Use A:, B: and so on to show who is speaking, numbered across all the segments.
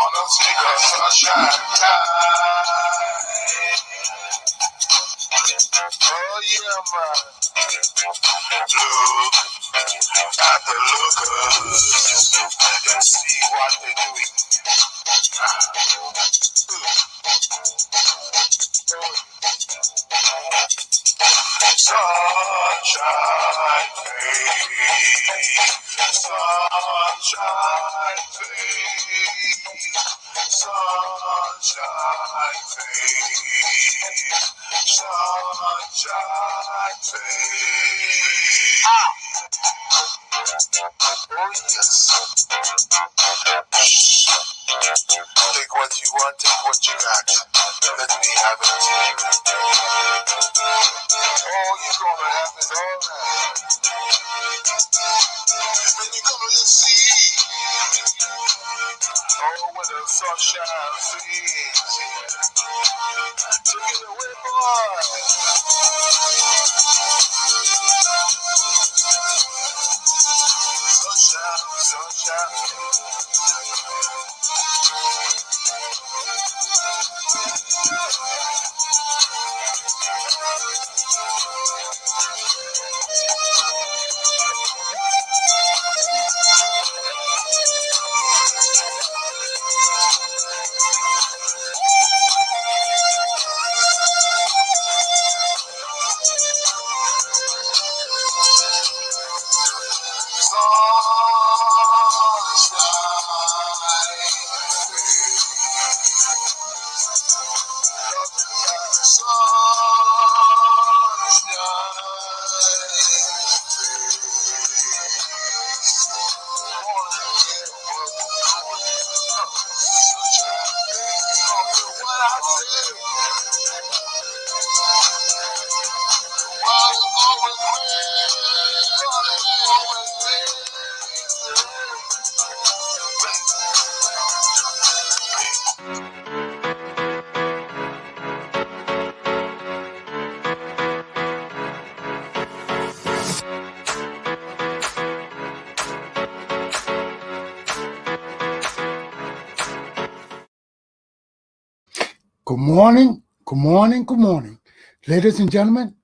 A: Oh yeah, man. Look at the lookers and see what they're doing. Sunshine fade, sunshine fade, sunshine fade, sunshine fade. Oh yes. Take what you want, take what you got. Let me have it. Oh, you're gonna have it all right. And you're gonna see. Oh, when the sunshine fades. Take it away, boy. Sunshine, sunshine.
B: Good morning, good morning, good morning. Ladies and gentlemen,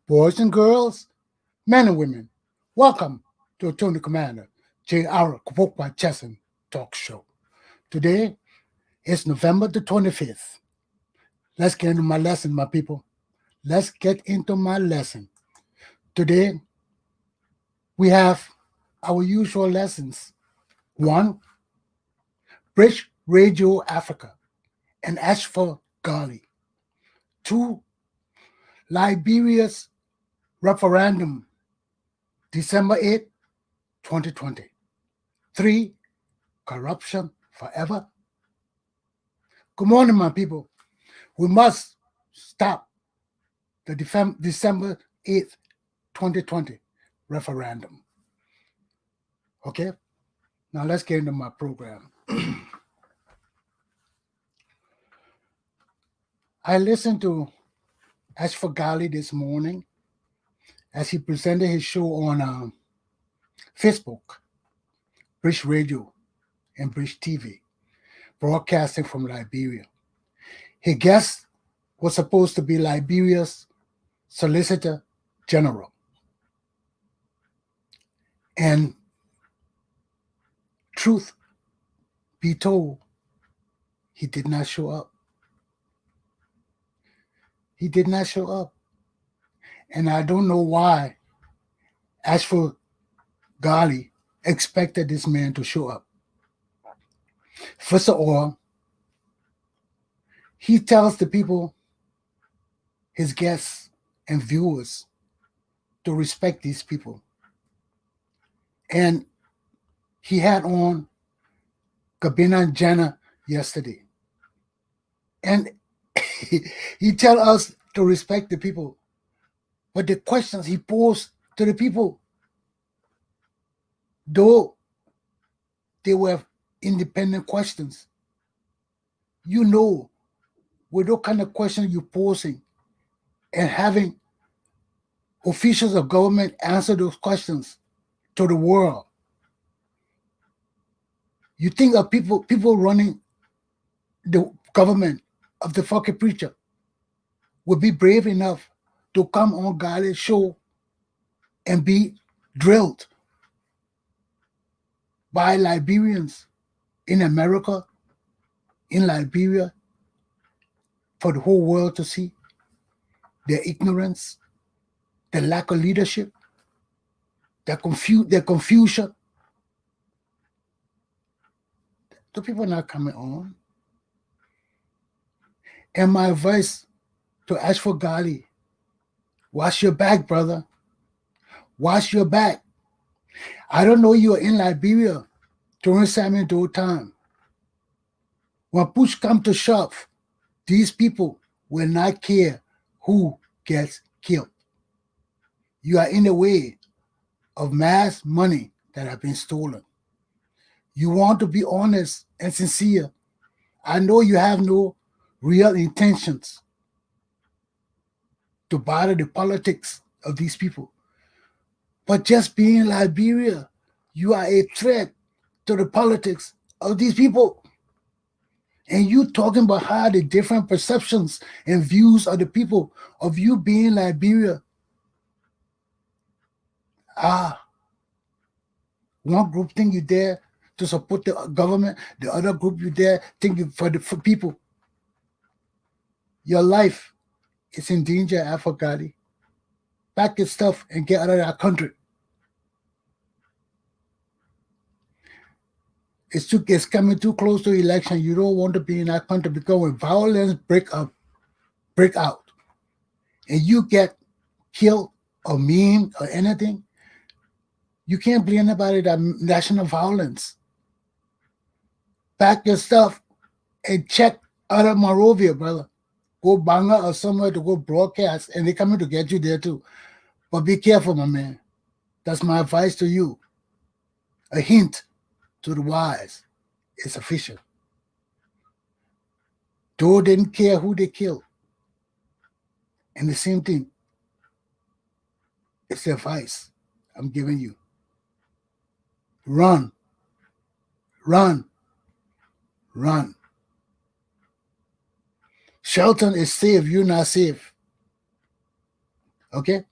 B: boys and girls, men and women, welcome to Tony Commander Galpohkpa Chesson talk show. Today is November the 25th. Let's get into my lesson, my people. Let's get into my lesson. Today, we have our usual lessons. 1, British Radio Africa and Ashford Ghali. 2, Liberia's referendum, December 8, 2020. 3, corruption forever. Good morning, my people. We must stop the December 8th, 2020 referendum. Okay? Now let's get into my program. I listened to Ashford Ghali this morning as he presented his show on Facebook, British Radio, and British TV, broadcasting from Liberia. His guest was supposed to be Liberia's Solicitor General. And truth be told, he did not show up. He did not show up. And I don't know why Ashford Ghali expected this man to show up. First of all, he tells the people, his guests and viewers, to respect these people. And he had on Gabina Jana yesterday. And he tell us to respect the people. But the questions he posed to the people, though they were independent questions, you know, with those kind of questions you're posing and having officials of government answer those questions to the world, You think of people running the government of the fucking preacher would be brave enough to come on God's show and be drilled by Liberians in America, in Liberia, for the whole world to see their ignorance, their lack of leadership, their confusion. The people not coming on. And my advice to Ashford Ghali, wash your back, brother. Wash your back. I don't know you were in Liberia during Samuel Doe time. When push come to shove, these people will not care who gets killed. You are in the way of mass money that have been stolen. You want to be honest and sincere. I know you have no real intentions to bother the politics of these people. But just being in Liberia, you are a threat to the politics of these people. And you talking about how the different perceptions and views of the people of you being in Liberia. One group think you there to support the government, the other group you there thinking for people. Your life is in danger, Afghani. Pack your stuff and get out of that country. It's coming too close to election. You don't want to be in that country because when violence break out, and you get killed or mean or anything, you can't blame anybody that national violence. Pack your stuff and check out of Monrovia, brother. Go Banga or somewhere to go broadcast, and they're coming to get you there too. But be careful, my man. That's my advice to you. A hint to the wise. It's official. Doe didn't care who they killed. And the same thing. It's the advice I'm giving you. Run. Run. Run. Shelton is safe. You're not safe. Okay?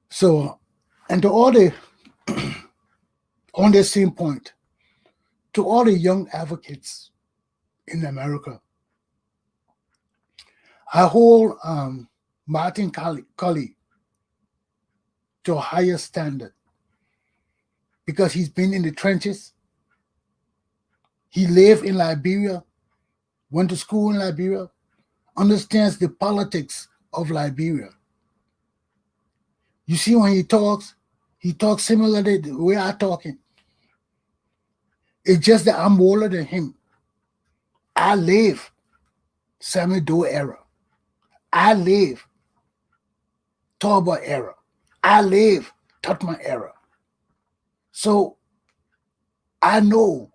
B: So, and to all the, on the same point, to all the young advocates in America, I hold Martin Cully to a higher standard because he's been in the trenches. He lived in Liberia, went to school in Liberia, understands the politics of Liberia. You see when he talks similarly the way I'm talking. It's just that I'm older than him. I live Samuel Doe era. I live Torba era. I live Tutman era. So I know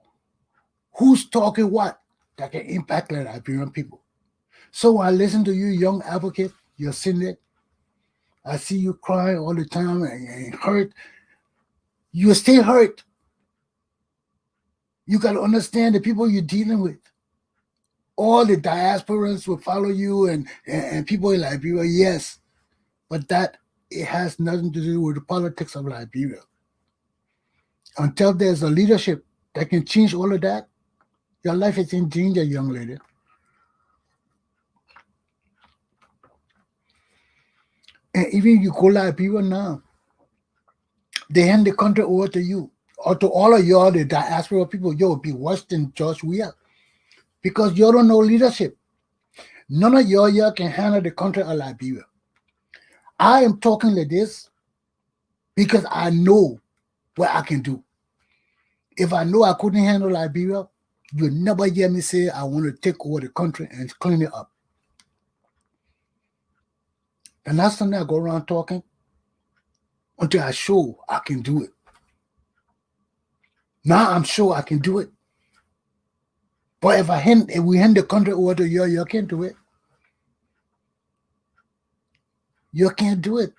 B: who's talking what that can impact the Liberian people. So I listen to you, young advocate, you're sitting there. I see you crying all the time and hurt. You stay hurt. You got to understand the people you're dealing with. All the diasporans will follow you and people in Liberia, yes. But that it has nothing to do with the politics of Liberia. Until there's a leadership that can change all of that, your life is in danger, young lady. And even you go Liberia now, they hand the country over to you or to all of y'all, the diaspora people. You'll be worse than George Weah because you don't know leadership. None of y'all can handle the country of Liberia. I am talking like this because I know what I can do. If I know I couldn't handle Liberia, you'll never hear me say I want to take over the country and clean it up. And that's something I go around talking until I show I can do it. Now I'm sure I can do it. But if we hand the country over to you can't do it. You can't do it.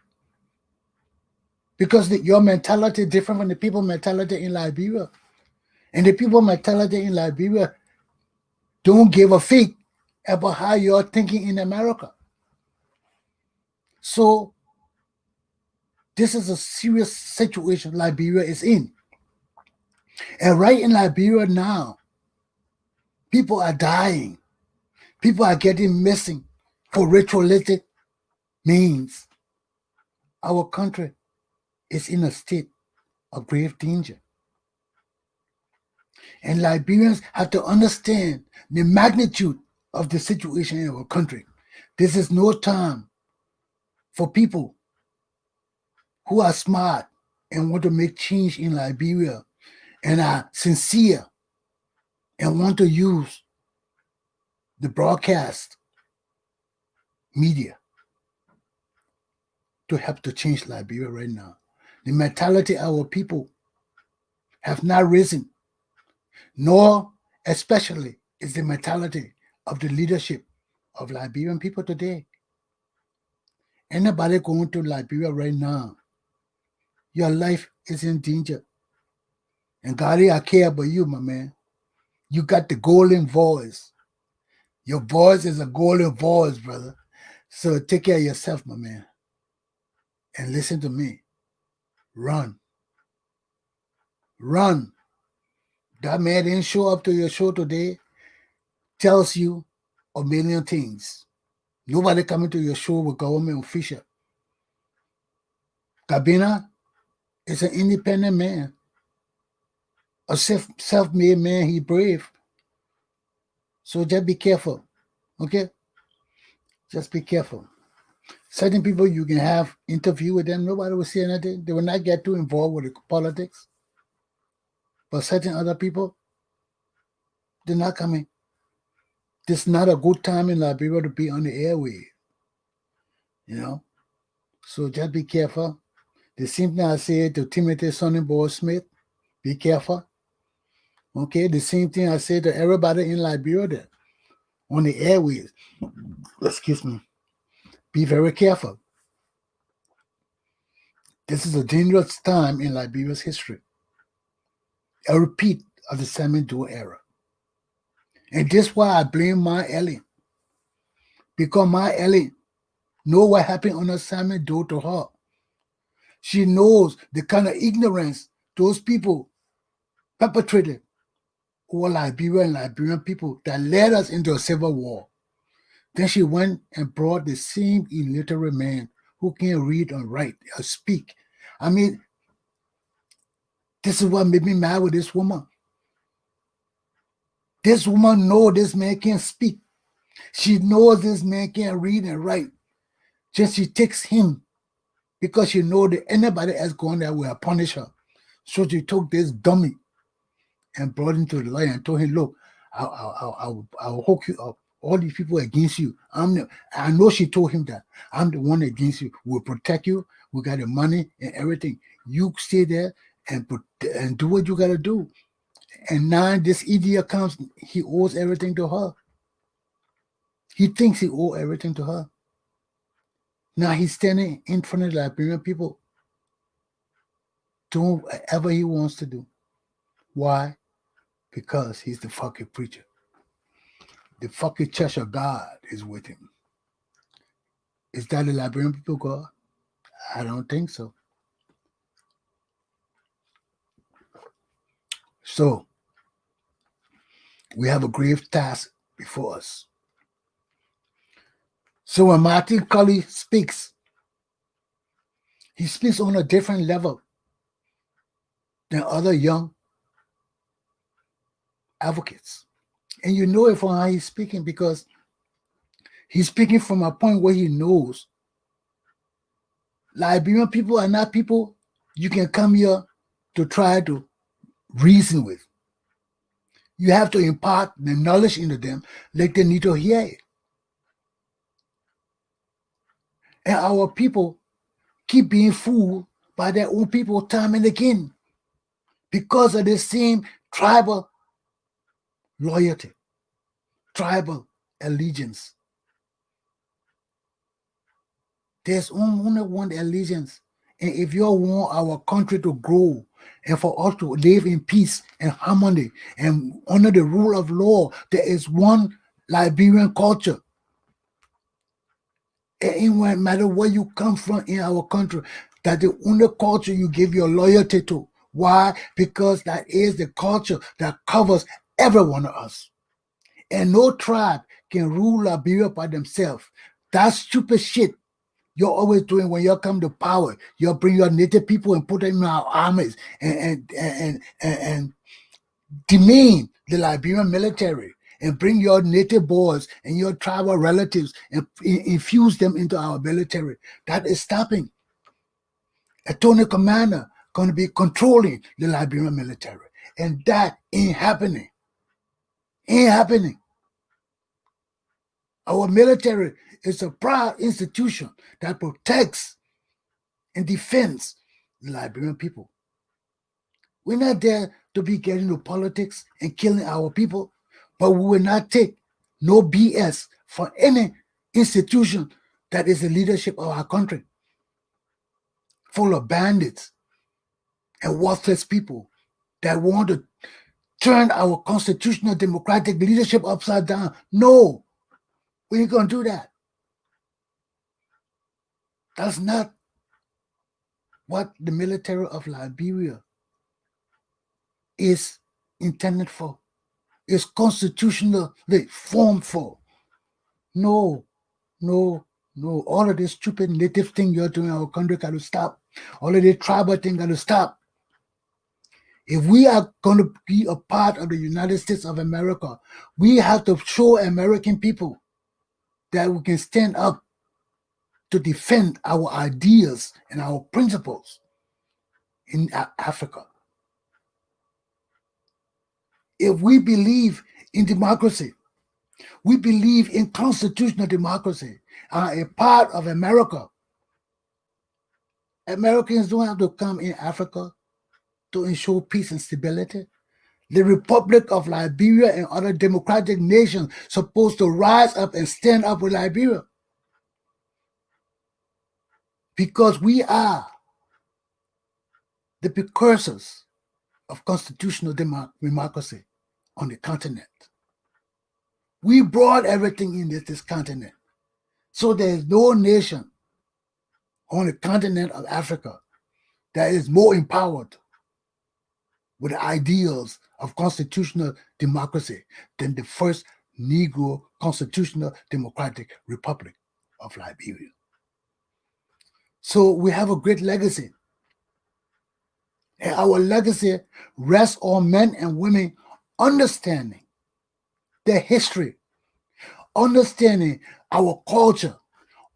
B: Because your mentality is different from the people mentality in Liberia. And the people mentality in Liberia don't give a fig about how you're thinking in America. So this is a serious situation Liberia is in. And right in Liberia now, people are dying. People are getting missing for ritualistic means. Our country is in a state of grave danger. And Liberians have to understand the magnitude of the situation in our country. This is no time for people who are smart and want to make change in Liberia and are sincere and want to use the broadcast media to help to change Liberia right now. The mentality of our people have not risen, nor especially is the mentality of the leadership of Liberian people today. Anybody going to Liberia right now, your life is in danger. And God, I care about you, my man. You got the golden voice. Your voice is a golden voice, brother. So take care of yourself, my man. And listen to me. Run. Run. That man didn't show up to your show today. Tells you a million things. Nobody coming to your show with government official. Kabina is an independent man. A self-made man. He brave. So just be careful. Okay? Just be careful. Certain people you can have interview with them, nobody will say anything. They will not get too involved with the politics. But certain other people, they're not coming. This is not a good time in Liberia to be on the airway. You know? So just be careful. The same thing I said to Timothy Sonnenborg Smith, be careful. Okay, the same thing I said to everybody in Liberia there on the airways. Excuse me. Be very careful. This is a dangerous time in Liberia's history. A repeat of the Salmon Doe era. And this is why I blame my Ellen. Because my Ellen know what happened on the Salmon Doe to her. She knows the kind of ignorance those people perpetrated over Liberia and Liberian people that led us into a civil war. Then she went and brought the same illiterate man who can't read and write or speak. I mean, this is what made me mad with this woman. This woman knows this man can't speak. She knows this man can't read and write. Just she takes him because she knows that anybody else going there will punish her. So she took this dummy and brought him to the lawyer and told him, look, I'll hook you up. All these people against you. I know she told him that. I'm the one against you. We'll protect you. We got the money and everything. You stay there and do what you got to do. And now this idiot comes, he owes everything to her. He thinks he owes everything to her. Now he's standing in front of the Liberian people doing whatever he wants to do. Why? Because he's the fucking preacher. The fucking church of God is with him. Is that the Liberian people God? I don't think so. So, we have a grave task before us. So when Martin Cully speaks, he speaks on a different level than other young advocates. And you know it from how he's speaking because he's speaking from a point where he knows Liberian people are not people you can come here to try to reason with. You have to impart the knowledge into them like they need to hear it. And our people keep being fooled by their own people time and again because of the same tribal loyalty, tribal allegiance. There's only one allegiance And if you want our country to grow and for us to live in peace and harmony and under the rule of law, there is one Liberian culture. And it won't matter where you come from in our country, that the only culture you give your loyalty to. Why? Because that is the culture that covers every one of us. And no tribe can rule Liberia by themselves. That stupid shit you're always doing when you come to power. You bring your native people and put them in our armies and demean the Liberian military and bring your native boys and your tribal relatives and infuse them into our military. That is stopping. A Tony commander going to be controlling the Liberian military. And that ain't happening. Ain't happening. Our military is a proud institution that protects and defends the Liberian people. We're not there to be getting into politics and killing our people, but we will not take no BS for any institution that is the leadership of our country, full of bandits and worthless people that want to turn our constitutional democratic leadership upside down. No, we ain't going to do that. That's not what the military of Liberia is intended for. It's constitutionally formed for. No, no, no. All of this stupid native thing you're doing in our country got to stop. All of this tribal thing got to stop. If we are going to be a part of the United States of America, we have to show American people that we can stand up to defend our ideas and our principles in Africa. If we believe in democracy, we believe in constitutional democracy, are a part of America. Americans don't have to come in Africa to ensure peace and stability. The Republic of Liberia and other democratic nations supposed to rise up and stand up with Liberia. Because we are the precursors of constitutional democracy on the continent. We brought everything in this continent. So there is no nation on the continent of Africa that is more empowered with the ideals of constitutional democracy than the first Negro Constitutional Democratic Republic of Liberia. So we have a great legacy. And our legacy rests on men and women understanding their history, understanding our culture,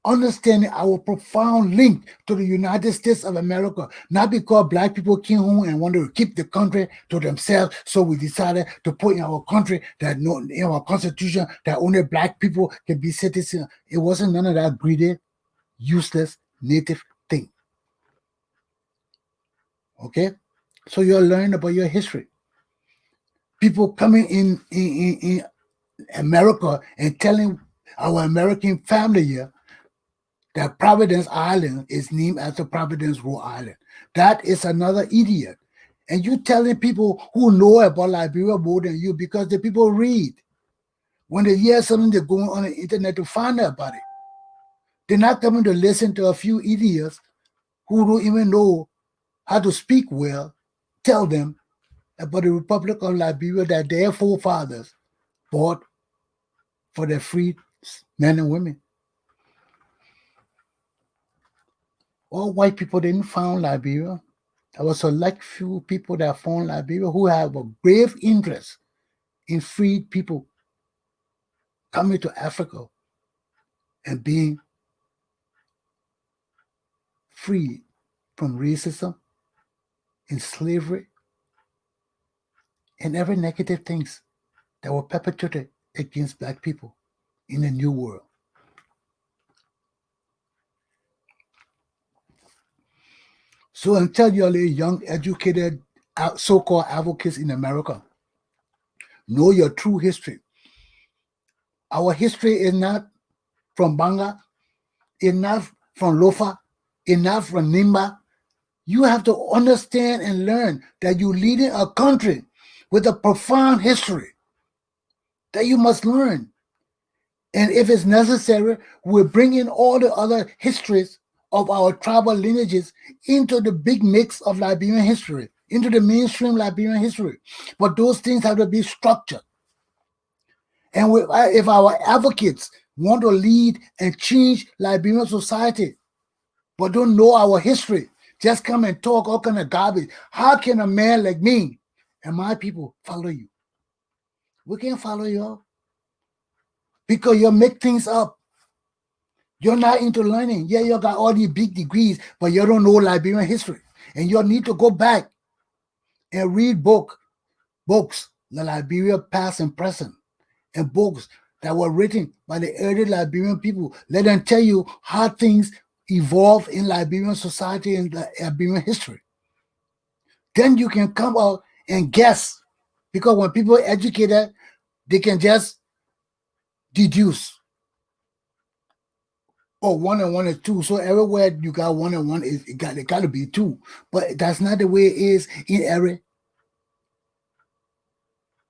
B: understanding our profound link to the United States of America, not because black people came home and wanted to keep the country to themselves, so we decided to put in our country that in our constitution that only black people can be citizens. It wasn't none of that greedy, useless, native thing. Okay? So you're learning about your history. People coming in America and telling our American family here that Providence Island is named after Providence, Rhode Island. That is another idiot. And you telling people who know about Liberia more than you because the people read. When they hear something, they go on the internet to find out about it. They're not coming to listen to a few idiots who don't even know how to speak well, tell them about the Republic of Liberia that their forefathers fought for their free men and women. All white people didn't found Liberia. There was a select few people that found Liberia who have a grave interest in freed people coming to Africa and being freed from racism and slavery and every negative things that were perpetrated against black people in the New World. So until you're a young, educated, so-called advocates in America, know your true history. Our history is not from Banga, it's not from Lofa, it's not from Nimba, You have to understand and learn that you're leading a country with a profound history that you must learn. And if it's necessary, we'll bring in all the other histories of our tribal lineages into the big mix of Liberian history, into the mainstream Liberian history. But those things have to be structured. And if our advocates want to lead and change Liberian society, but don't know our history, just come and talk all kind of garbage, how can a man like me and my people follow you? We can't follow you because you make things up. You're not into learning. Yeah, you got all these big degrees, but you don't know Liberian history. And you need to go back and read books, the Liberia past and present, and books that were written by the early Liberian people. Let them tell you how things evolved in Liberian society and Liberian history. Then you can come out and guess. Because when people are educated, they can just deduce. Oh, one and one is two. So everywhere you got one and one, it got to be two. But that's not the way it is in every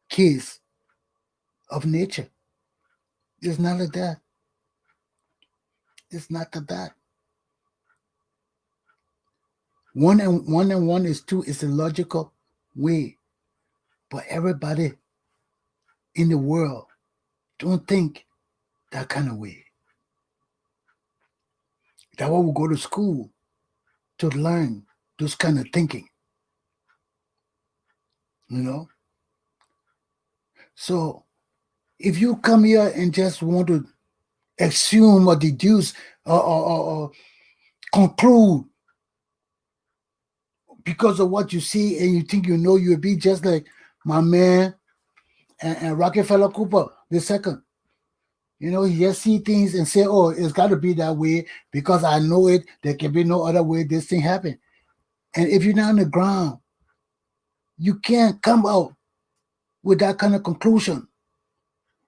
B: case of nature. It's not like that. It's not like that. One and one is two is a logical way. But everybody in the world don't think that kind of way. That's why we go to school to learn those kind of thinking. You know? So if you come here and just want to assume or deduce or conclude because of what you see and you think you know, you'll be just like my man and Rockefeller Cooper the second. You know, he just see things and say, oh, it's got to be that way because I know it. There can be no other way this thing happened. And if you're not on the ground, you can't come out with that kind of conclusion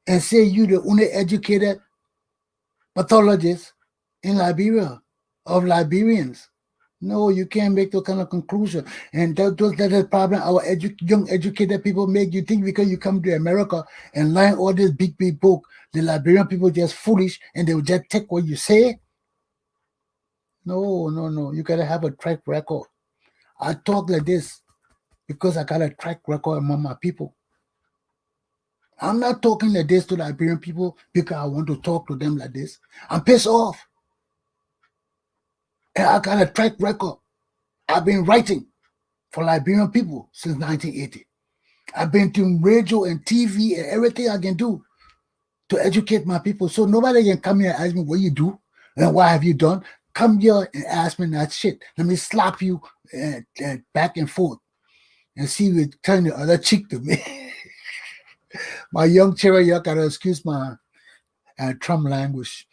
B: and say you the only educated pathologist in Liberia of Liberians. No, you can't make that kind of conclusion. And that's the problem our young educated people make. You think because you come to America and learn all this big book, the Liberian people just foolish and they will just take what you say? No, no, no. You got to have a track record. I talk like this because I got a track record among my people. I'm not talking like this to Liberian people because I want to talk to them like this. I'm pissed off. And I got a track record. I've been writing for Liberian people since 1980. I've been to radio and TV and everything I can do to educate my people. So nobody can come here and ask me what you do and what have you done. Come here and ask me that shit. Let me slap you back and forth and see you turn the other cheek to me. My young cherry, you gotta excuse my Trump language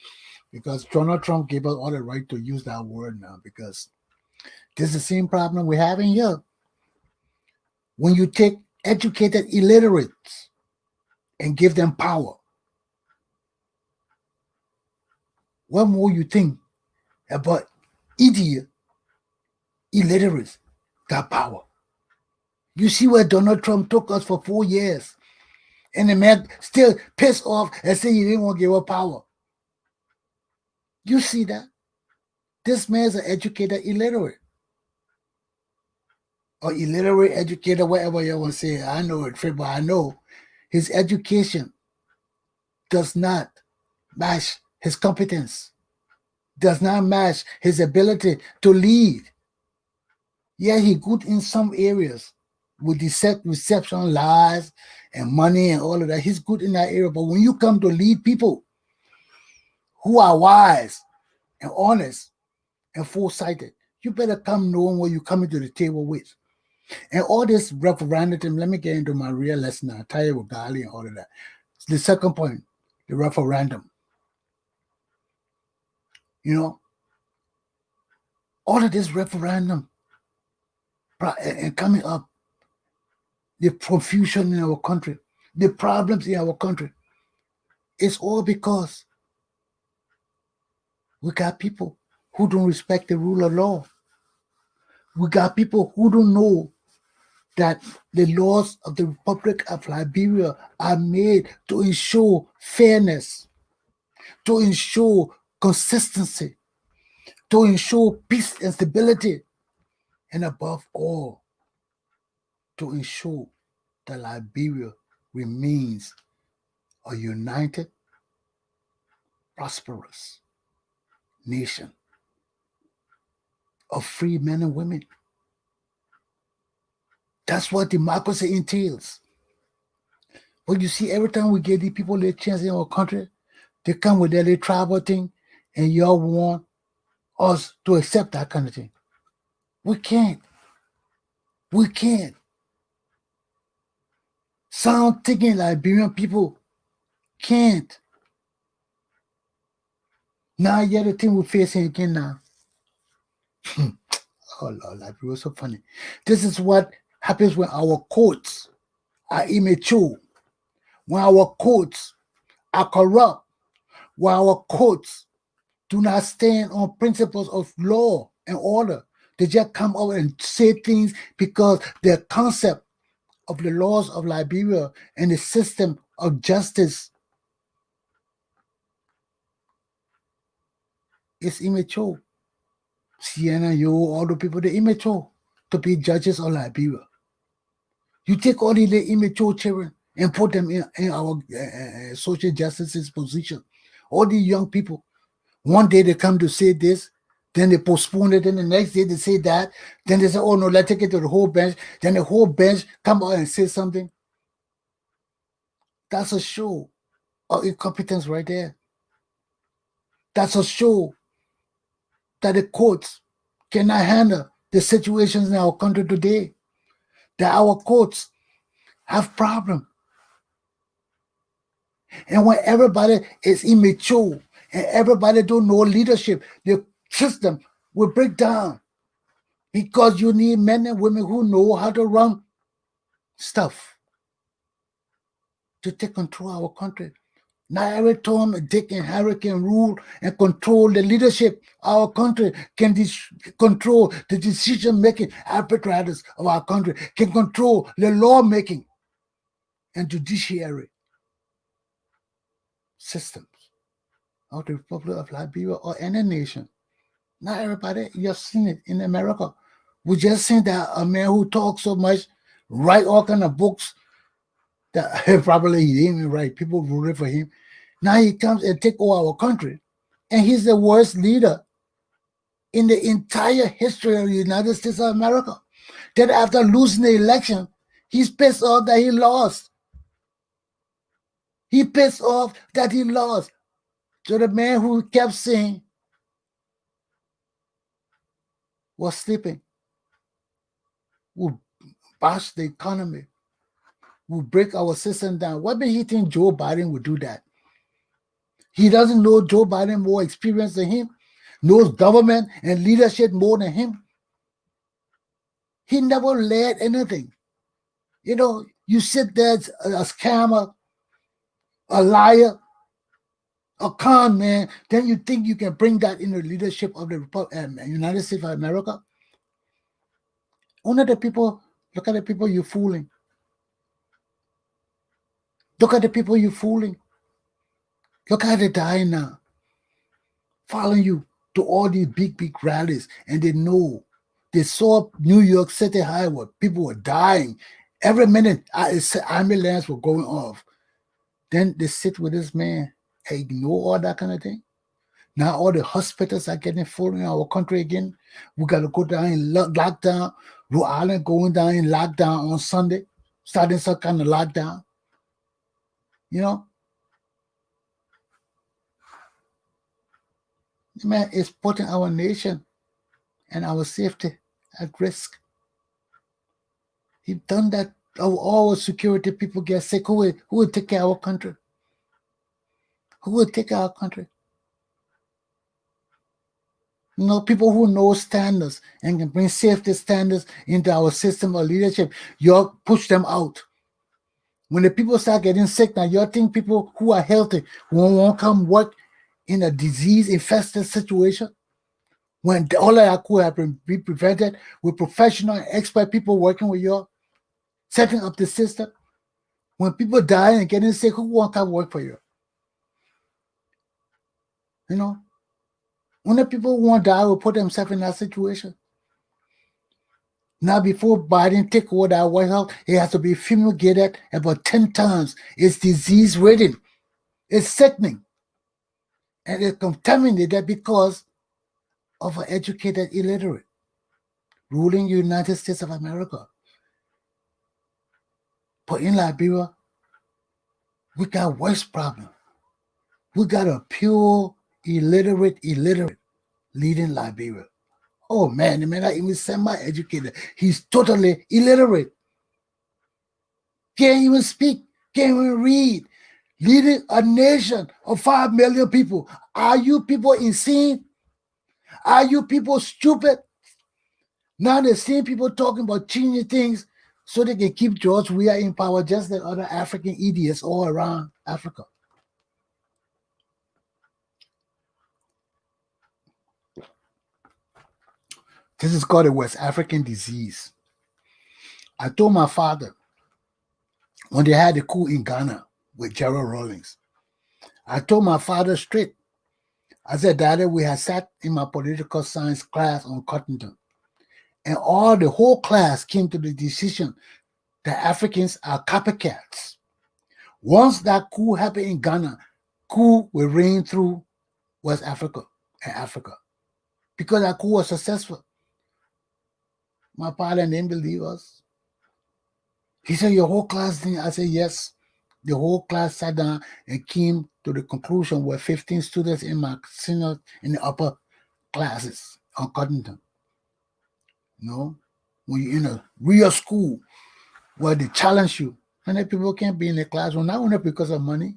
B: because Donald Trump gave us all the right to use that word now because this is the same problem we're having here. When you take educated illiterates and give them power, what more you think about idiot illiterates got power? You see where Donald Trump took us for 4 years, and the man still pissed off and say he didn't want to give up power. You see that? This man's an educated illiterate. Or illiterate educator, whatever you want to say. I know it, but I know his education does not match his competence, does not match his ability to lead. Yeah, he good in some areas with reception, lies, and money and all of that. He's good in that area. But when you come to lead people who are wise and honest and foresighted, you better come knowing what you're coming to the table with. And all this referendum, let me get into my real lesson now. I tell you with Gali and all of that. The second point, the referendum. You know, all of this referendum and coming up, the confusion in our country, the problems in our country, it's all because we got people who don't respect the rule of law. We got people who don't know that the laws of the Republic of Liberia are made to ensure fairness, to ensure consistency, to ensure peace and stability, and above all, to ensure that Liberia remains a united, prosperous nation of free men and women. That's what democracy entails. But you see, every time we give these people their chance in our country, they come with their little tribal thing, and y'all want us to accept that kind of thing. We can't. We can't. Sound thinking Liberian people can't. Now, yet the thing we're facing again now. Oh Lord, Liberia was so funny. This is what happens when our courts are immature, when our courts are corrupt, when our courts do not stand on principles of law and order. They just come out and say things because their concept of the laws of Liberia and the system of justice is immature. Sienna, you, all the people, they're immature to be judges of Liberia. You take all these immature children and put them in our social justice position. All these young people, one day they come to say this, then they postpone it, then the next day they say that, then they say, oh no, let's take it to the whole bench. Then the whole bench come out and say something. That's a show of incompetence right there. That's a show that the courts cannot handle the situations in our country today. That our courts have problems. And when everybody is immature and everybody don't know leadership, the system will break down because you need men and women who know how to run stuff to take control of our country. Not every Tom, Dick, and Harry can rule and control the leadership of our country, can control the decision-making apparatus of our country, can control the law-making and judiciary systems of the Republic of Liberia or any nation. Not everybody, you've seen it in America. We just seen that a man who talks so much, write all kind of books that probably he didn't even write. People voted for him. Now he comes and take over our country, and he's the worst leader in the entire history of the United States of America. Then after losing the election, he's pissed off that he lost. He pissed off that he lost. So the man who kept saying was sleeping, will bash the economy, will break our system down. What made he think Joe Biden would do that? He doesn't know Joe Biden more experienced than him, knows government and leadership more than him. He never led anything. You know, you sit there as a scammer, a liar, a con man, then you think you can bring that in the leadership of the United States of America? Only the people, look at the people you're fooling. Look at the people you're fooling. Look how they're dying now. Following you to all these big rallies, and they know. They saw New York City highway. People were dying. Every minute, ambulance were going off. Then they sit with this man and ignore all that kind of thing. Now all the hospitals are getting full in our country again. We got to go down in lockdown. Rhode Island going down in lockdown on Sunday, starting some kind of lockdown. You know, the man is putting our nation and our safety at risk. He done that. All our security people get sick. Who will take care of our country? Who will take care of our country? You know, people who know standards and can bring safety standards into our system of leadership, you push them out. When the people start getting sick now, you think people who are healthy won't come work in a disease-infested situation? When all of that could have been be prevented with professional and expert people working with you, setting up the system. When people die and getting sick, who won't come work for you? You know, when the people who want to die will put themselves in that situation. Now, before Biden take over that White House, it has to be fumigated about 10 times. It's disease ridden. It's sickening. And it's contaminated because of an educated illiterate ruling the United States of America. But in Liberia, we got worse problem. We got a pure illiterate leading Liberia. Oh man, the man not even semi-educated. He's totally illiterate. Can't even speak, can't even read. Leading a nation of 5 million people. Are you people insane? Are you people stupid? Now the same people talking about changing things so they can keep George Weah in power, just like other African idiots all around Africa. This is called a West African disease. I told my father when they had the coup in Ghana with Gerald Rawlings, I told my father straight. I said, Daddy, we had sat in my political science class on Cottonton, and the whole class came to the decision that Africans are copycats. Once that coup happened in Ghana, coup will reign through West Africa and Africa because that coup was successful. My father didn't believe us. He said, your whole class didn't. I said, yes. The whole class sat down and came to the conclusion where 15 students in my senior in the upper classes on Cottonton. You know, when you're in a real school where they challenge you, and then people can't be in the classroom, not only because of money,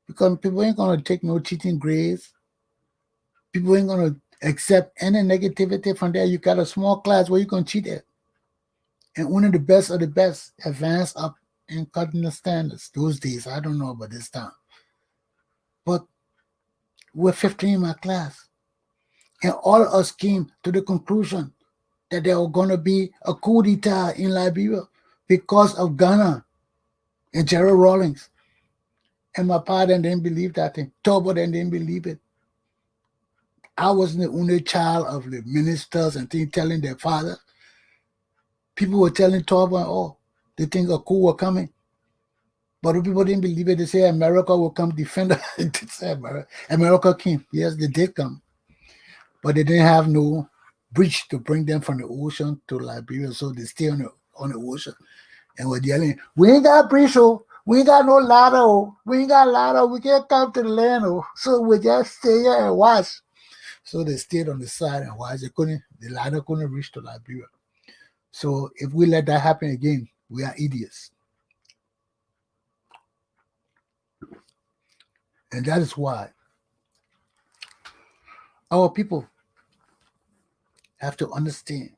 B: because people ain't gonna take no cheating grades. People ain't gonna accept any negativity from there. You got a small class where you can cheat at. And one of the best of the best advance up in Cottonton standards those days. I don't know about this time. But we're 15 in my class. And all of us came to the conclusion that there was going to be a coup d'etat in Liberia because of Ghana and Gerald Rawlings. And my father didn't believe that thing. Tobo didn't believe it. I wasn't the only child of the ministers and things telling their father. People were telling Tobo, oh, they think a coup was coming. But if people didn't believe it, they say America will come defend us. They say America came. Yes, they did come. But they didn't have no bridge to bring them from the ocean to Liberia, so they stay on the ocean. And we're yelling, we ain't got bridge, oh. We ain't got no ladder, oh. We ain't got ladder, we can't come to the land, oh. So we just stay here and watch. So they stayed on the side and watched. The ladder couldn't reach to Liberia. So if we let that happen again, we are idiots. And that is why our people have to understand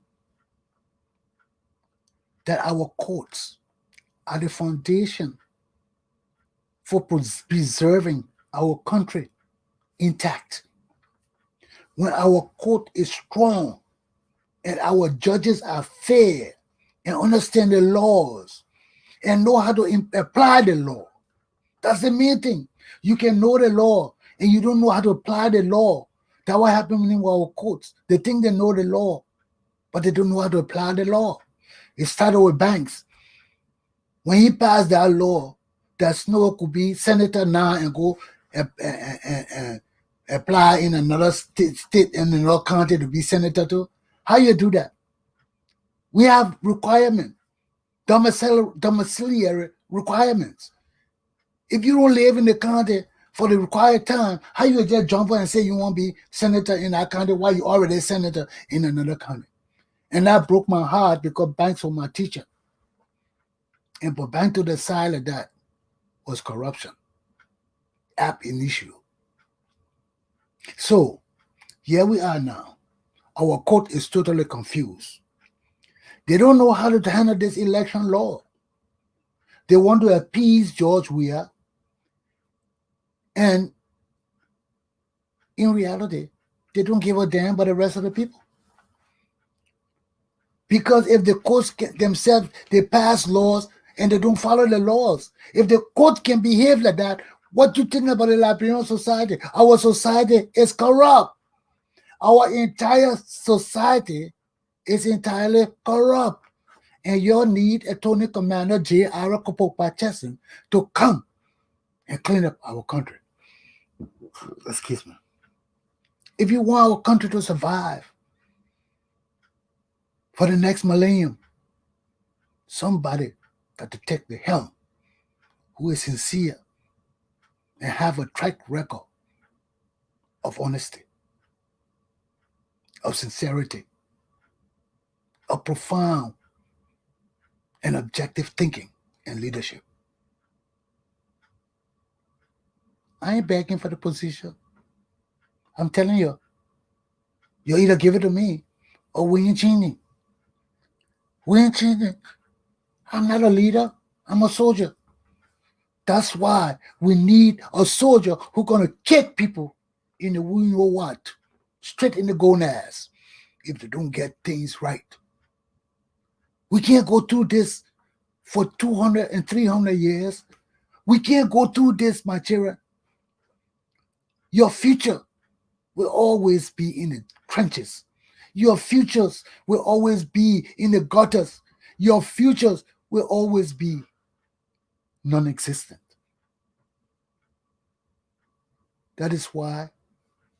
B: that our courts are the foundation for preserving our country intact. When our court is strong and our judges are fair and understand the laws and know how to apply the law, that's the main thing. You can know the law and you don't know how to apply the law. That's what happens in our courts. They think they know the law, but they don't know how to apply the law. It started with Banks. When he passed that law, that Snow could be senator now and go and apply in another state in another county to be senator too. How you do that? We have requirements, domiciliary requirements. If you don't live in the county for the required time, how you just jump on and say you want to be senator in that county while you already senator in another county? And that broke my heart because Banks was my teacher. And but Bank to the side of that was corruption ab initio. So here we are now. Our court is totally confused. They don't know how to handle this election law. They want to appease George Weah. And in reality, They don't give a damn about the rest of the people. Because if the courts themselves, they pass laws and they don't follow the laws. If the court can behave like that, what do you think about the Liberian society? Our society is corrupt. Our entire society is entirely corrupt. And you need Attorney Commander Galpohkpa Chesson to come and clean up our country. Excuse me. If you want our country to survive for the next millennium, somebody got to take the helm who is sincere and have a track record of honesty, of sincerity, of profound and objective thinking and leadership. I ain't begging for the position. I'm telling you, you either give it to me or we ain't changing. We ain't changing. I'm not a leader. I'm a soldier. That's why we need a soldier who's going to kick people in the you know what, straight in the gonads if they don't get things right. We can't go through this for 200 and 300 years. We can't go through this, my children. Your future will always be in the trenches. Your futures will always be in the gutters. Your futures will always be non-existent. That is why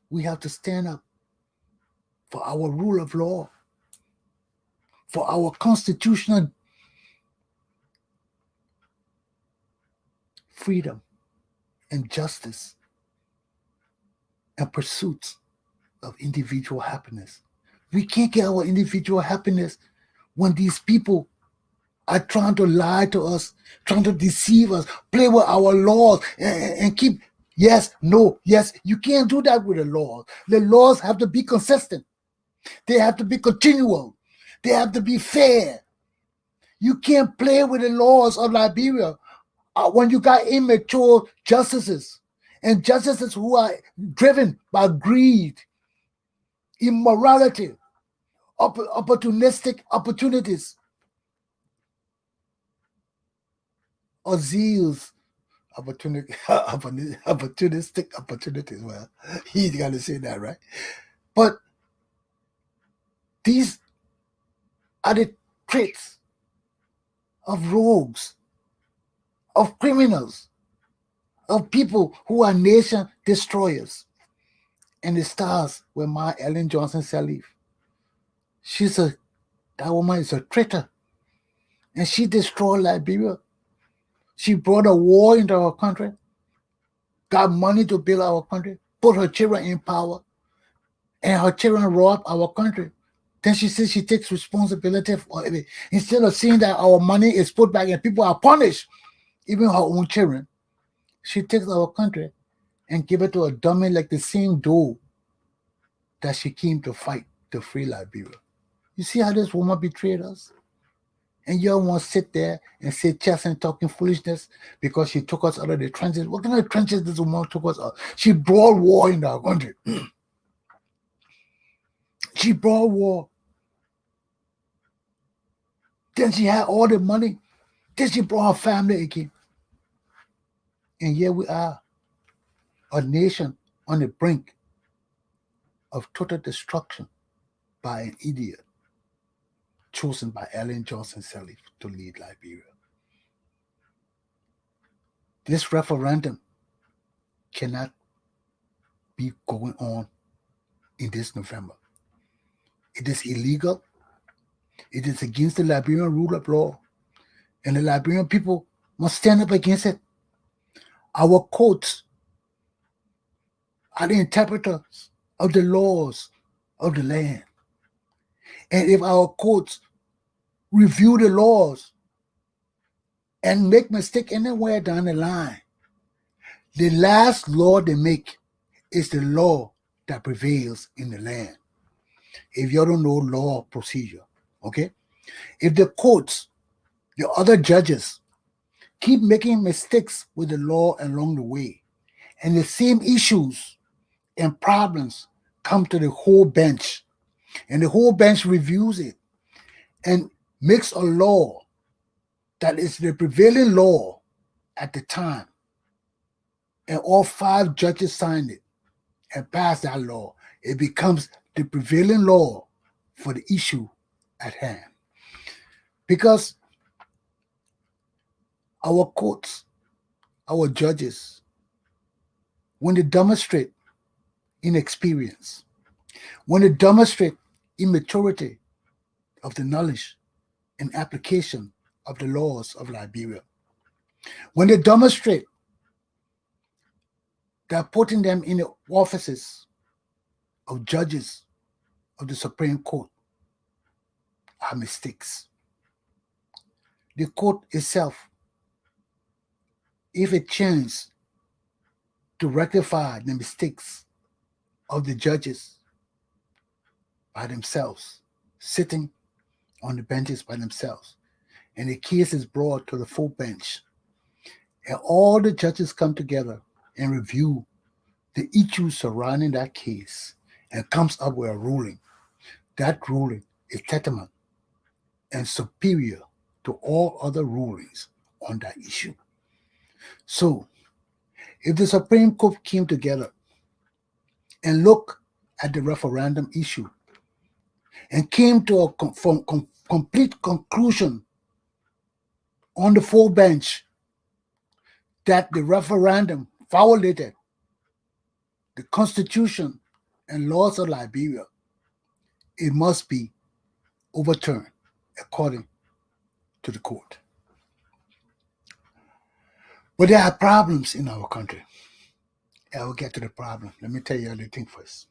B: we have to stand up for our rule of law, for our constitutional freedom and justice and pursuits of individual happiness. We can't get our individual happiness when these people are trying to lie to us, trying to deceive us, play with our laws, and keep yes, no, yes. You can't do that with the laws. The laws have to be consistent. They have to be continual. They have to be fair. You can't play with the laws of Liberia when you got immature justices and justices who are driven by greed, immorality, opportunistic opportunities, or zeals, opportunistic opportunities. Well, he's got to say that, right? But these are the traits of rogues, of criminals, of people who are nation destroyers. And it starts with my Ellen Johnson Sirleaf. That woman is a traitor. And she destroyed Liberia. She brought a war into our country, got money to build our country, put her children in power, and her children robbed our country. Then she says she takes responsibility for it. Instead of seeing that our money is put back and people are punished, even her own children, she takes our country and give it to a dummy like the same doe that she came to fight to free Liberia. You see how this woman betrayed us? And you all want to sit there and say chess and talking foolishness because she took us out of the trenches. What kind of trenches this woman took us out? She brought war in our country. She brought war. Then she had all the money. Then she brought her family again. And here we are, a nation on the brink of total destruction by an idiot chosen by Ellen Johnson Sirleaf to lead Liberia. This referendum cannot be going on in this November. It is illegal. It is against the Liberian rule of law. And the Liberian people must stand up against it. Our courts are the interpreters of the laws of the land. And if our courts review the laws and make mistake anywhere down the line, the last law they make is the law that prevails in the land. If you don't know law procedure, okay? If the courts, the other judges, keep making mistakes with the law along the way, and the same issues and problems come to the whole bench, and the whole bench reviews it and makes a law that is the prevailing law at the time. And all 5 judges sign it and pass that law. It becomes the prevailing law for the issue at hand. Because our courts, our judges, when they demonstrate inexperience, when they demonstrate immaturity of the knowledge and application of the laws of Liberia, when they demonstrate that putting them in the offices of judges of the Supreme Court are mistakes. The court itself, if it changes to rectify the mistakes of the judges by themselves, sitting on the benches by themselves, and the case is brought to the full bench, and all the judges come together and review the issues surrounding that case and comes up with a ruling. That ruling is tantamount and superior to all other rulings on that issue. So, if the Supreme Court came together and looked at the referendum issue and came to a complete conclusion on the full bench that the referendum violated the Constitution and laws of Liberia, it must be overturned according to the court. But there are problems in our country. I will get to the problem. Let me tell you a little thing first.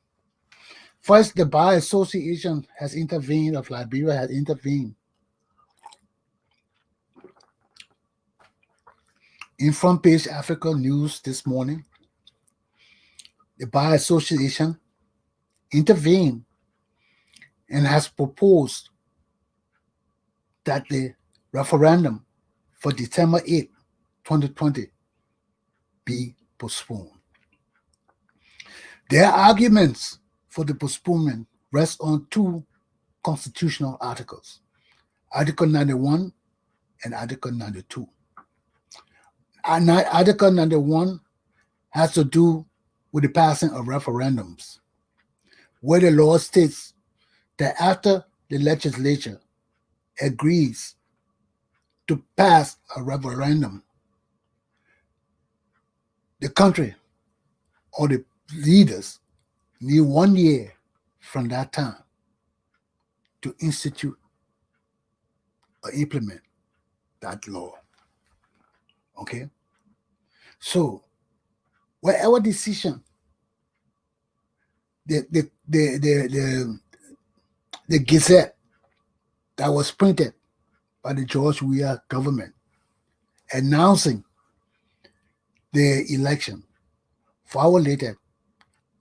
B: First, the Bar Association has intervened, of Liberia has intervened in front page Africa News this morning. The Bar Association intervened and has proposed that the referendum for December 8, 2020 be postponed. Their arguments for the postponement rest on 2 constitutional articles, Article 91 and Article 92. Article 91 has to do with the passing of referendums, where the law states that after the legislature agrees to pass a referendum, the country or the leaders need 1 year from that time to institute or implement that law. Okay? So, whatever decision the Gazette that was printed by the George Weah government announcing the election violated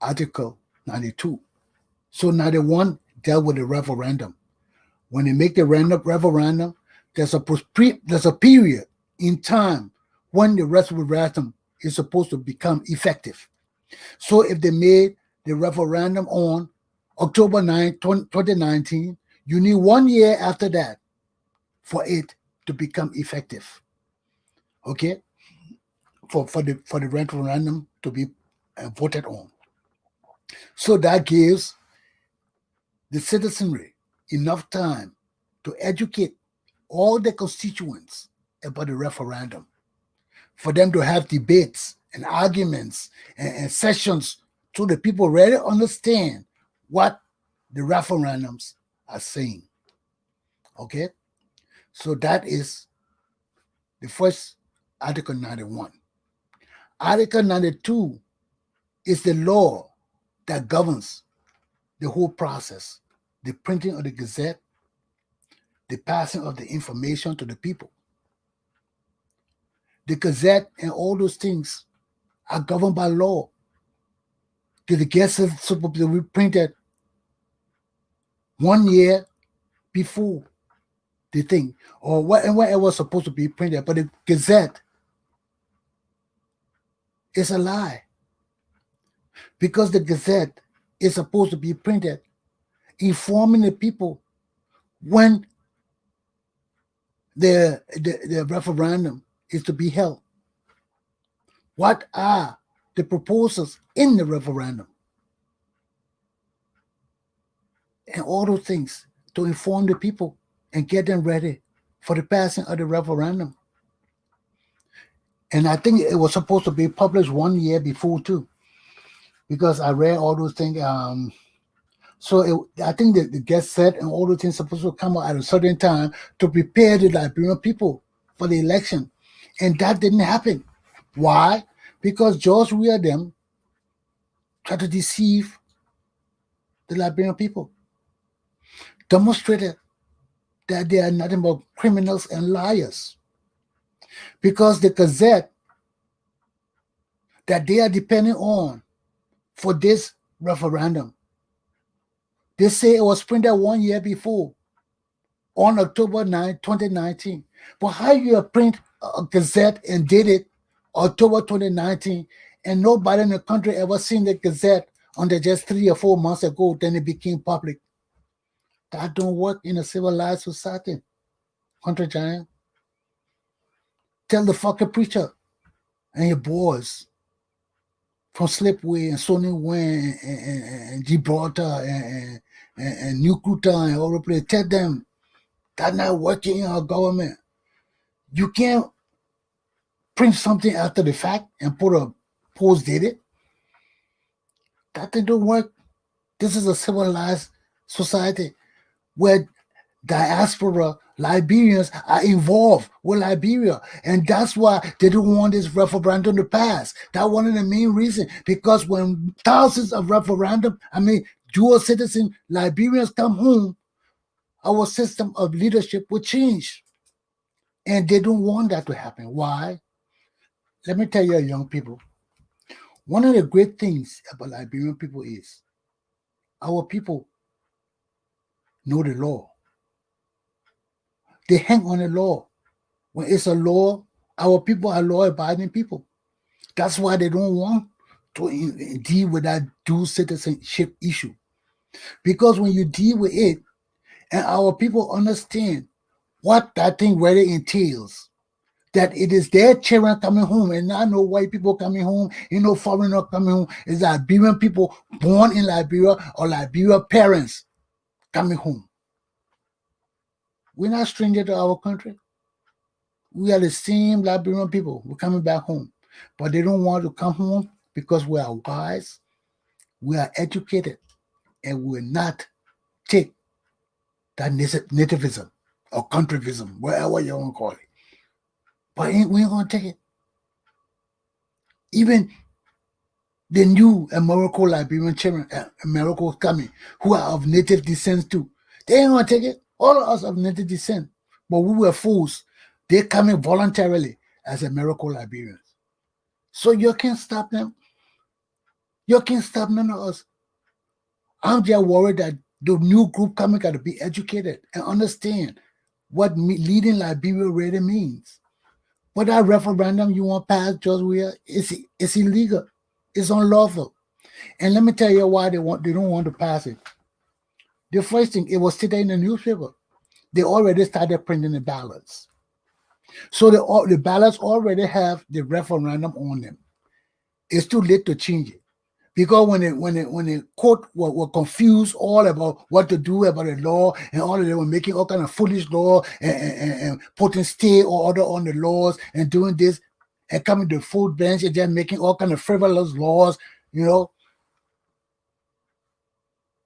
B: Article 92. So 91 dealt with the referendum. When they make the referendum, there's a period in time when the referendum is supposed to become effective. So if they made the referendum on October 9, 2019, you need 1 year after that for it to become effective. Okay? For the referendum to be voted on. So that gives the citizenry enough time to educate all the constituents about the referendum, for them to have debates and arguments and sessions so the people really understand what the referendums are saying. Okay? So that is the first Article 91. Article 92 is the law that governs the whole process, the printing of the Gazette, the passing of the information to the people. The Gazette and all those things are governed by law. The Gazette is supposed to be printed 1 year before the thing, or whatever was supposed to be printed, but the Gazette is a lie. Because the Gazette is supposed to be printed, informing the people when the referendum is to be held. What are the proposals in the referendum? And all those things to inform the people and get them ready for the passing of the referendum. And I think it was supposed to be published 1 year before too, because I read all those things. I think that the guest said and all those things supposed to come out at a certain time to prepare the Liberian people for the election, and that didn't happen. Why? Because George Weah them tried to deceive the Liberian people, demonstrated that they are nothing but criminals and liars. Because the Gazette that they are depending on for this referendum, they say it was printed 1 year before, on October 9, 2019. But how you print a Gazette and date it October 2019, and nobody in the country ever seen the Gazette until just 3 or 4 months ago, then it became public. That don't work in a civilized society, Hunter Giant. Tell the fucking preacher and your boys from Slipway and Sony Wayne and Gibraltar and New Kuta and all the place. Tell them that's not working in our government. You can't print something after the fact and put a post dated. That thing don't work. This is a civilized society where diaspora Liberians are involved with Liberia, and that's why they don't want this referendum to pass. That's one of the main reasons, because when thousands of dual citizen Liberians come home, our system of leadership will change, and they don't want that to happen. Why? Let me tell you, young people, one of the great things about Liberian people is our people know the law. They hang on the law. When it's a law, our people are law-abiding people. That's why they don't want to deal with that dual citizenship issue. Because when you deal with it, and our people understand what that thing really entails, that it is their children coming home, and not no white people coming home, no foreigner coming home. It's Liberian people born in Liberia or Liberia parents coming home. We're not strangers to our country. We are the same Liberian people. We're coming back home. But they don't want to come home because we are wise, we are educated, and we will not take that nativism or countryism, whatever you want to call it. But we ain't going to take it. Even the new American Liberian children, Americans coming, who are of native descent too, they ain't going to take it. All of us of native descent. But we were fools. They're coming voluntarily as American Liberians. So you can't stop them. You can't stop none of us. I'm just worried that the new group coming got to be educated and understand what leading Liberia really means. But that referendum you want passed, George Weah, it's illegal. It's unlawful. And let me tell you why they don't want to pass it. The first thing, it was today in the newspaper. They already started printing the ballots. So the ballots already have the referendum on them. It's too late to change it. Because when the court were confused all about what to do about the law, and all of them were making all kind of foolish law and putting stay order on the laws and doing this and coming to the full bench and then making all kind of frivolous laws,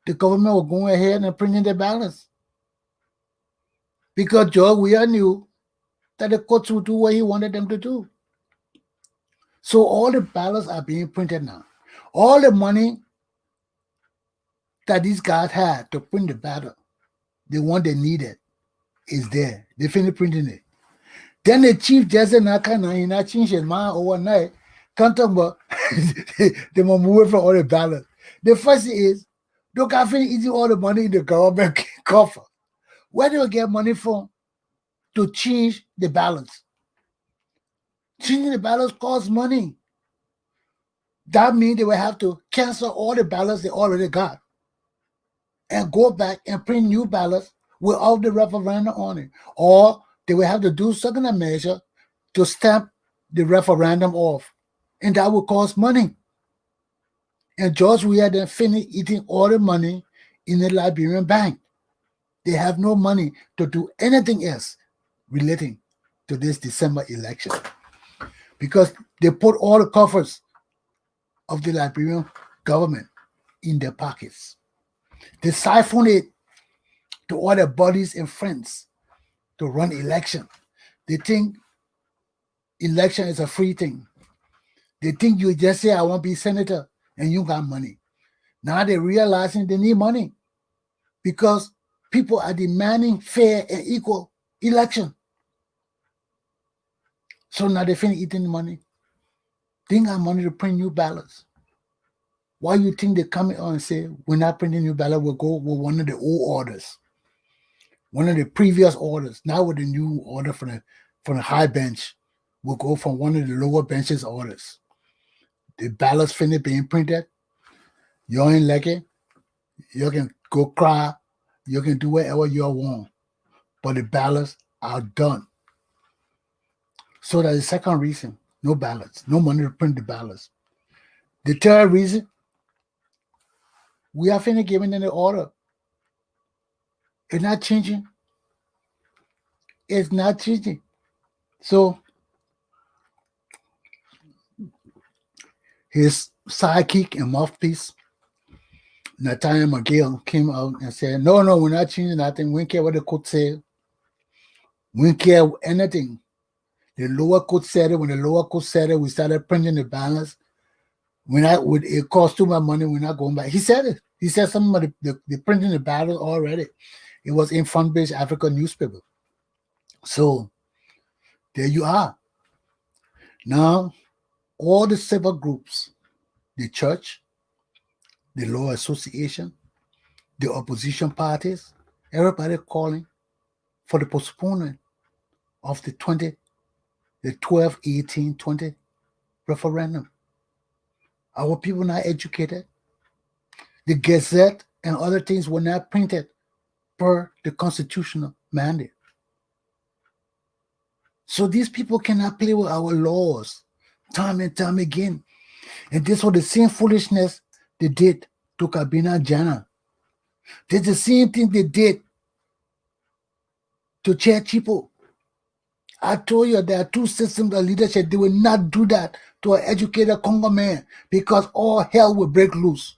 B: the government was going ahead and printing the ballots. Because George Weah knew that the courts would do what he wanted them to do. So all the ballots are being printed now. All the money that these guys had to print the ballot, the one they needed, is there. They finished printing it. Then the chief justice he not changed his mind overnight. Can't talk about they were moving from all the ballots. The first thing is, they can't finish eating all the money in the government coffer. Where do you get money from to change the ballots? Changing the ballots costs money. That means they will have to cancel all the ballots they already got and go back and print new ballots without the referendum on it. Or they will have to do some kind of measure to stamp the referendum off. And that will cost money. And George Weah then finished eating all the money in the Liberian bank. They have no money to do anything else relating to this December election because they put all the coffers of the Liberian government in their pockets. They siphon it to all their buddies and friends to run election. They think election is a free thing. They think you just say, I want to be senator, and you got money. Now they're realizing they need money because people are demanding fair and equal election. So now they finish eating the money. They ain't got money to print new ballots. Why you think they come on and say, we're not printing new ballot, we'll go with one of the old orders, one of the previous orders, not with the new order from the high bench. We'll go from one of the lower benches orders. The ballots finish being printed. You ain't like it. You can go cry. You can do whatever you want. But the ballots are done. So that's the second reason. No ballots. No money to print the ballots. The third reason, we are finna giving them the order. It's not changing. It's not changing. So his sidekick and mouthpiece, Nathaniel McGill, came out and said, no, we're not changing nothing. We don't care what the court said. We don't care anything. The lower court said it. When the lower court said it, we started printing the balance. It cost too much money. We're not going back. He said it. He said something about the printing the balance already. It was in Front-Page Africa newspaper. So there you are. Now, all the civil groups, the church, the law association, the opposition parties, everybody calling for the postponement of the 12, 18, 20 referendum. Our people not educated. The Gazette and other things were not printed per the constitutional mandate. So these people cannot play with our laws time and time again. And this was the same foolishness they did to Kabina Jana. This is the same thing they did to Chair Chipo. I told you there are two systems of leadership. They will not do that to an educated Congo man because all hell will break loose.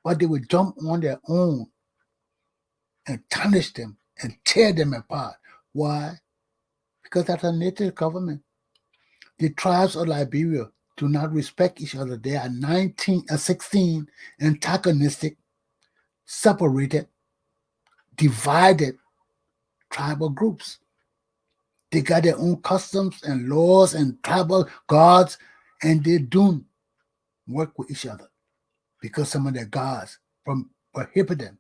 B: But they will jump on their own and tarnish them and tear them apart. Why? Because that's a native government. The tribes of Liberia do not respect each other. They are 16 antagonistic, separated, divided tribal groups. They got their own customs and laws and tribal gods, and they don't work with each other because some of their gods prohibit them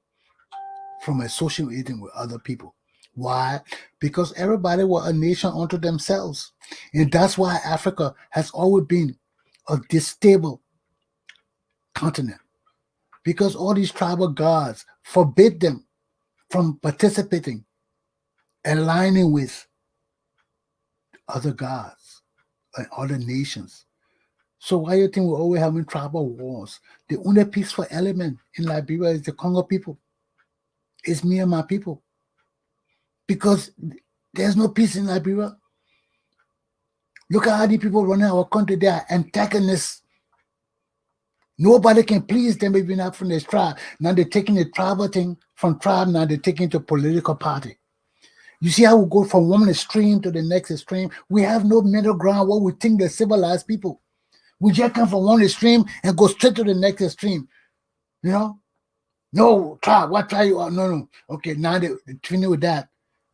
B: from associating with other people. Why? Because everybody was a nation unto themselves. And that's why Africa has always been a stable continent. Because all these tribal gods forbid them from participating, aligning with other gods and other nations. So why do you think we're always having tribal wars? The only peaceful element in Liberia is the Congo people. It's me and my people. Because there's no peace in Liberia. Look at how the people running our country. They are antagonists. Nobody can please them if you're not from this tribe. Now they're taking the tribal thing from tribe. Now they're taking it to political party. You see how we go from one extreme to the next extreme? We have no middle ground where we think they're civilized people. We just come from one extreme and go straight to the next extreme. You know? No, tribe, what tribe you are? No. Okay, now they're finish with that.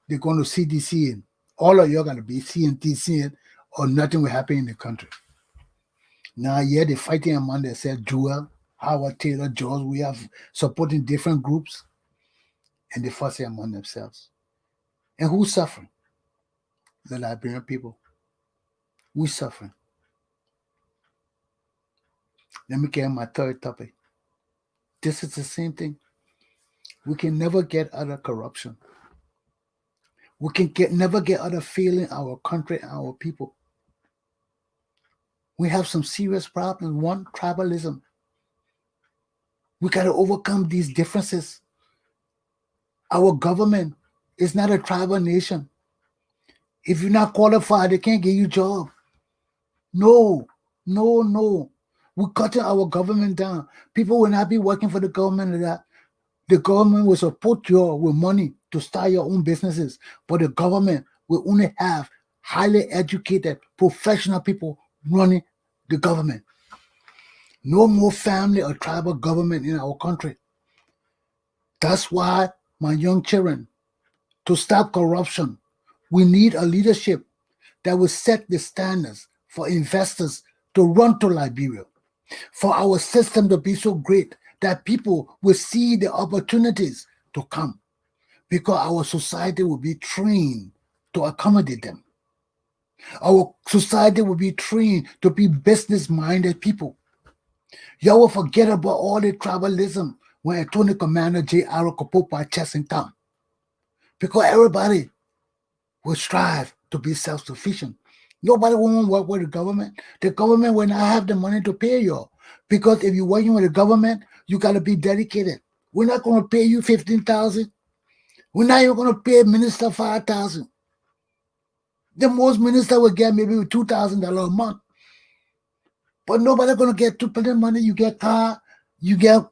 B: They're going to CDC and all of you are going to be CNTC or nothing will happen in the country. Now, yeah, they're fighting among themselves. Joel, Howard Taylor, George, we have supporting different groups and they're fussing among themselves. And who's suffering? The Liberian people. We're suffering. Let me get my third topic. This is the same thing. We can never get out of corruption. We can never get out of failing our country and our people. We have some serious problems. One, tribalism. We got to overcome these differences. Our government is not a tribal nation. If you're not qualified, they can't give you a job. No, no, no. We're cutting our government down. People will not be working for the government like that. The government will support you with money to start your own businesses, but the government will only have highly educated, professional people running the government. No more family or tribal government in our country. That's why, my young children, to stop corruption, we need a leadership that will set the standards for investors to run to Liberia, for our system to be so great that people will see the opportunities to come, because our society will be trained to accommodate them. Our society will be trained to be business-minded people. Y'all will forget about all the tribalism when Attorney Commander J. Galpohkpa Chesson come, because everybody will strive to be self-sufficient. Nobody will want to work with the government. The government will not have the money to pay you, because if you're working with the government, you got to be dedicated. We're not going to pay you 15,000. We're not even going to pay a minister 5,000. The most minister will get maybe $2,000 a month. But nobody going to get 2% money. You get car, you get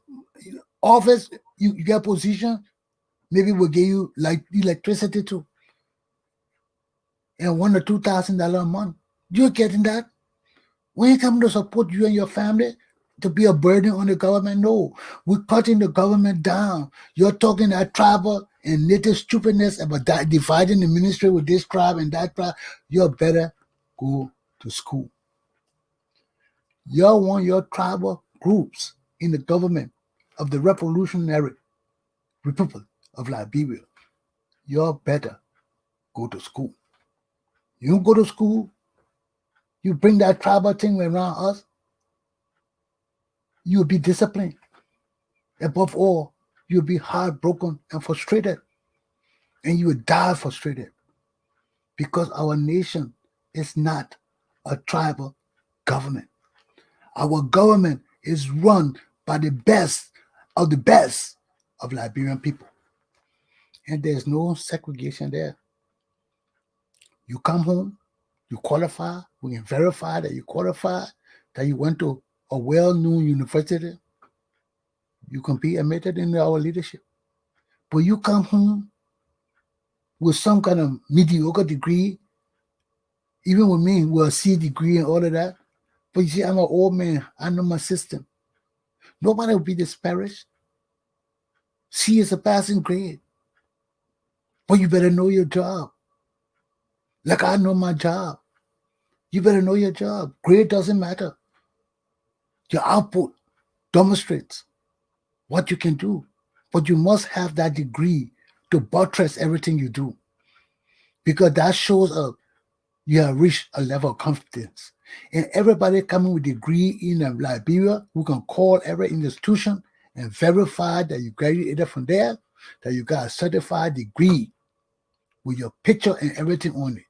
B: office, you get position. Maybe we'll give you like electricity too. And $1,000 or $2,000 a month. You're getting that. We ain't coming to support you and your family to be a burden on the government. No, we're cutting the government down. You're talking that tribal and native stupidness about dividing the ministry with this tribe and that tribe. You better go to school. You want your tribal groups in the government of the Revolutionary Republic of Liberia. You better go to school. You don't go to school, you bring that tribal thing around us, you'll be disciplined. Above all, you'll be heartbroken and frustrated. And you will die frustrated, because our nation is not a tribal government. Our government is run by the best of Liberian people. And there's no segregation there. You come home, you qualify, we can verify that you qualify, that you went to a well-known university, you can be admitted into our leadership. But you come home with some kind of mediocre degree, even with me, with a C degree and all of that. But you see, I'm an old man, I know my system. Nobody will be disparaged. C is a passing grade. But you better know your job. Like I know my job. You better know your job. Grade doesn't matter. Your output demonstrates what you can do. But you must have that degree to buttress everything you do, because that shows up you have reached a level of confidence. And everybody coming with degree in Liberia, we can call every institution and verify that you graduated from there, that you got a certified degree with your picture and everything on it.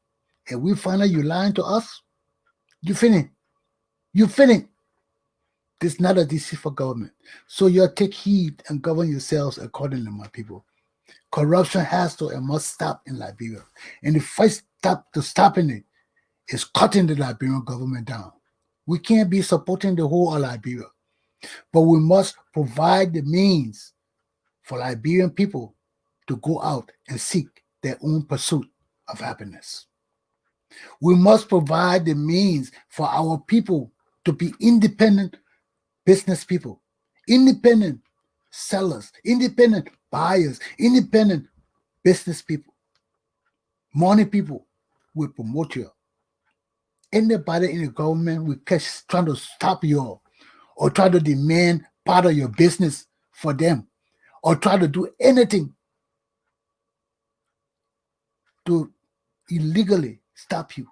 B: And we find out you lying to us, you finish. You finish. This is not a deceitful government. So you take heed and govern yourselves accordingly, my people. Corruption has to and must stop in Liberia. And the first step to stopping it is cutting the Liberian government down. We can't be supporting the whole of Liberia, but we must provide the means for Liberian people to go out and seek their own pursuit of happiness. We must provide the means for our people to be independent business people, independent sellers, independent buyers, independent business people. Money people will promote you. Anybody in the government will catch trying to stop you or try to demand part of your business for them or try to do anything to illegally stop you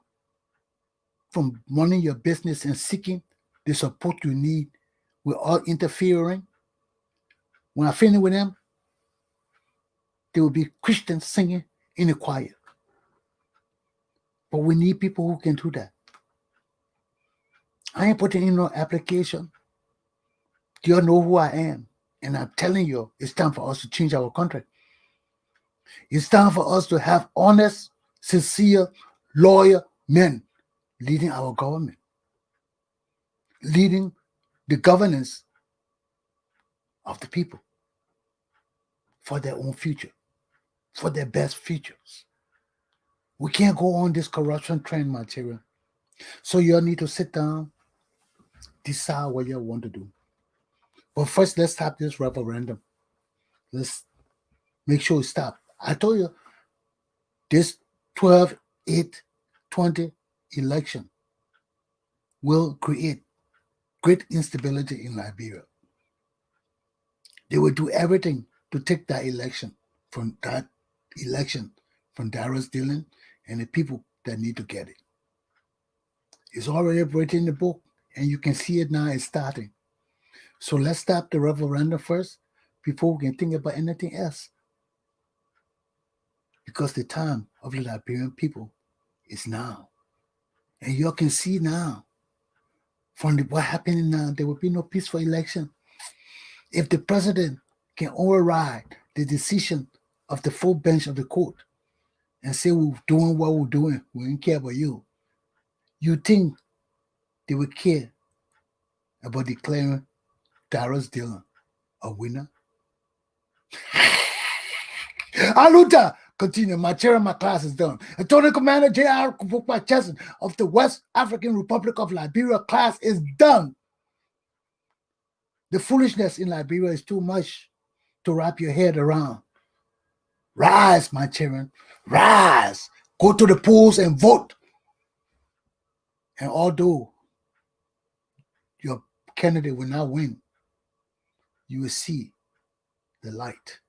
B: from running your business and seeking the support you need We're all interfering. When I finish with them, there will be Christians singing in the choir. But we need people who can do that. I ain't putting in no application. You know who I am. And I'm telling you, it's time for us to change our country. It's time for us to have honest, sincere, loyal men leading our government, leading the governance of the people for their own future, for their best futures. We can't go on this corruption trend, material. So you need to sit down, decide what you want to do. But first, let's stop this referendum. Let's make sure it stops. I told you, this 12/8/20 election will create great instability in Liberia. They will do everything to take that election from Darius Dillon and the people that need to get it. It's already written in the book, and you can see it now. It's starting. So let's stop the referendum first before we can think about anything else. Because the time of the Liberian people is now. And you can see now from what happening now, there will be no peaceful election. If the president can override the decision of the full bench of the court and say we're doing what we're doing, we don't care about you, you think they would care about declaring Darius Dillon a winner? Aluta! Continue. My chair and my class is done. Attorney Commander J.R. Galpohkpa Chesson of the West African Republic of Liberia class is done. The foolishness in Liberia is too much to wrap your head around. Rise, my children. Rise. Go to the polls and vote. And although your candidate will not win, you will see the light,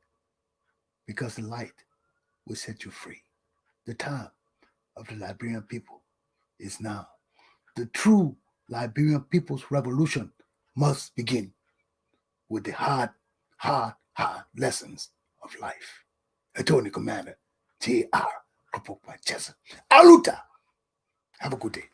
B: because the light will set you free. The time of the Liberian people is now. The true Liberian people's revolution must begin with the hard lessons of life. Attorney Commander J.R. Galpohkpa Chesson. Aluta! Have a good day.